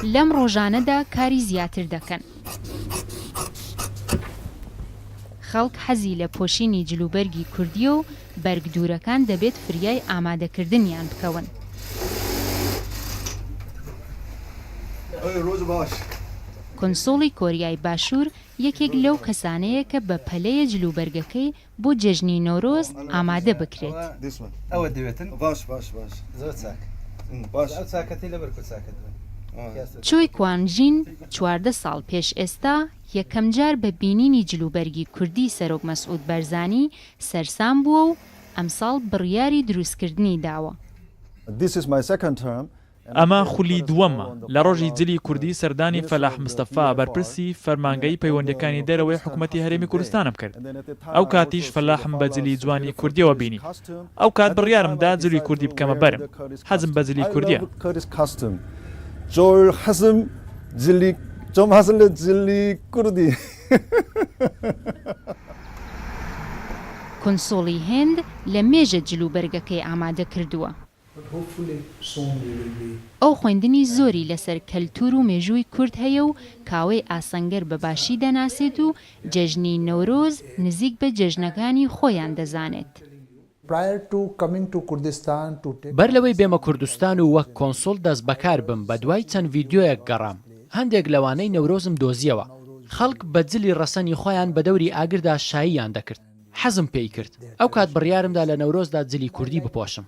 لەم ڕۆژانەدا کاری زیاتر دەکەن. خەڵک حەزی لە پۆشینی جلوبەرگی کوردیە و بەرگدورەکان دەبێت فریای ئامادەکردنیان بکەون. کۆنسۆڵی کۆریای باشوور یەکێک لەو کەسانەیە کە بە پەلەیە جلوبەرگەکەی بۆ جەژنی نۆرۆز ئامادە بکرێت. ئەوە دەوێتن چۆی کوانژین 14 ساڵ پێش ئێستا یەکەم جار بە بینینی جلوبەرگی کوردی سەرۆک مەسعود بەرزانی سەرسام بووە و ئەمساڵ بڕیاری دروستکردنی داوە. ئەمە خولی دووەمە لە ڕۆژی جلی کوردی سەردانی فەلاح مستەفا بەرپرسی فەرمانگەی پەیوەندیەکانی دەرەوەی حکوومەتی هەرێمی کوردستانم کرد. ئەو کاتیش فەلاحم بە جلی جوانی کوردیەوە بینی. ئەو کات بڕیارمدا جلی کوردی بکەمە بەرم. حەزم بە جلی کوردیە. کۆنسۆڵی هێند لە مێژە جلوبەرگەکەی ئامادە کردووە. ئەو خوێندنی زۆری لەسەر کەلتور و مێژووی کورد هەیە و کاوەی ئاسەنگەر بەباشی دەناسێت و جەژنی نەورۆز نزیک بە جەژنەکانی خۆیان دەزانێت. بەر لەوەی بێمە کوردستان و وەک کۆنسۆڵ دەست بەکار بم بە دوای چەند ڤیدیۆیەک گەڕام. هەندێک لەوانەی نەورۆزم دۆزیەوە. خەڵک بە جلی ڕەسەنی خۆیان بە دەوری ئاگردا شاییان دەکرد. حەزم پێی کرد. ئەو کات بڕیارمدا لە نەورۆزدا جلی کوردی بپۆشم.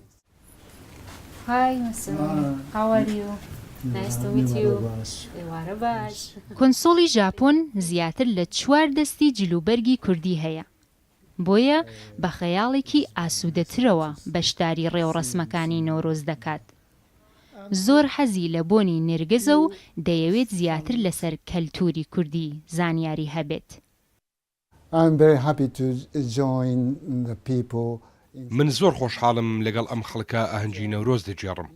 کۆنسۆڵی ژاپۆن زیاتر لە 4 دەستی جلوبەرگی کوردی هەیە. بۆیە بە خەیاڵێکی ئاسوودەترەوە بەشداری ڕێوڕەسمەکانی نۆرۆز دەکات. زۆر حەزی لە بۆنی نێرگەزە و دەیەوێت زیاتر لەسەر کەلتوری کوردی زانیاری هەبێت. من زۆر خۆشحاڵم لەگەڵ ئەم خەڵکە ئاهەنگی نەورۆز دەجێڕم.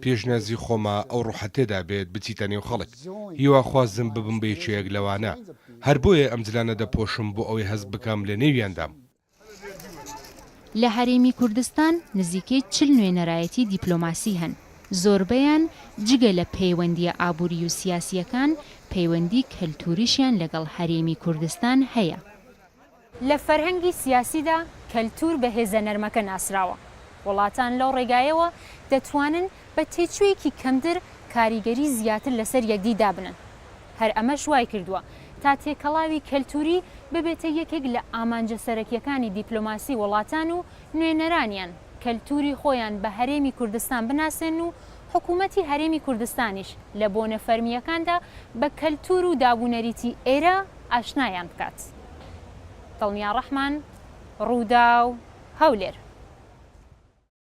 پێشنازی خۆمە ئەو ڕوحەتێدا بێت بچیتە نێو خەڵک. هیوا خوازم ببم بە یەکێک لەوانە. هەر بۆیە ئەم جلانە دەپۆشم بۆ ئەوەی هەست بکەم لە نێویاندام. لە هەرێمی کوردستان نزیکەی 40 نوێنەرایەتی دیپلۆماسی هەن. زۆربەیان جگە لە پەیوەندیە ئابووری و سیاسیەکان پەیوەندی کەلتوریشیان لەگەڵ هەرێمی کوردستان هەیە. لە فەرهەنگی سیاسیدا کەلتور بە هێزە نەرمەکە ناسراوە. وڵاتان لەو ڕێگایەوە دەتوانن بە تێچوویەکی کەمتر کاریگەری زیاتر لەسەر یەکدی دابنن. هەر ئەمەش وای کردووە تا تێکەڵاوی کەلتوری ببێتە یەکێک لە ئامانجە سەرەکیەکانی دیپلۆماسی وڵاتان و نوێنەرانیان کەلتوری خۆیان بە هەرێمی کوردستان بناسێن و حکوومەتی هەرێمی کوردستانیش لە بۆنە فەرمیەکاندا بە کەلتور و دابوونەریتی ئێرە ئاشنایان بکات. دڵنیا ڕەحمان، ڕوودا و هەولێر.